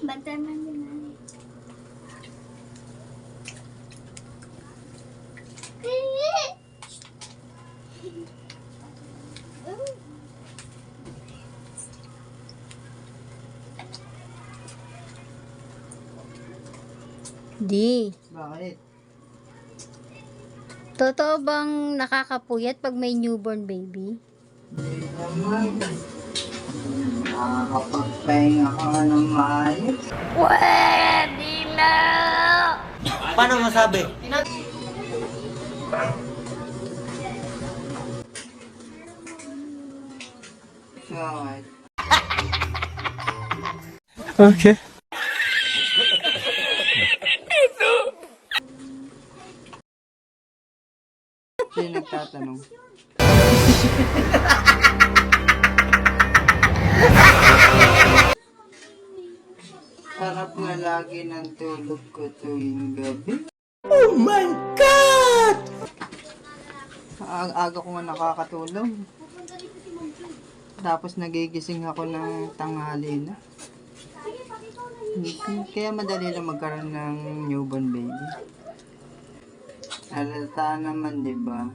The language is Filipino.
Bantayan mo din na. Di. Bakit? Totoo bang nakakapuyat pag may newborn baby? Hindi naman. Nakakapagpahinga ka nga ng maayos. Pwede na! Paano masabi? Bakit? Okay. Sino nagtatanong? Sarap nga lagi ng tulog ko tuwing gabi. Oh my God! Aga ko nga nakakatulog. Tapos nagigising ako ng tanghali na. Kaya madali lang magkaroon ng newborn baby. Halata naman, di ba?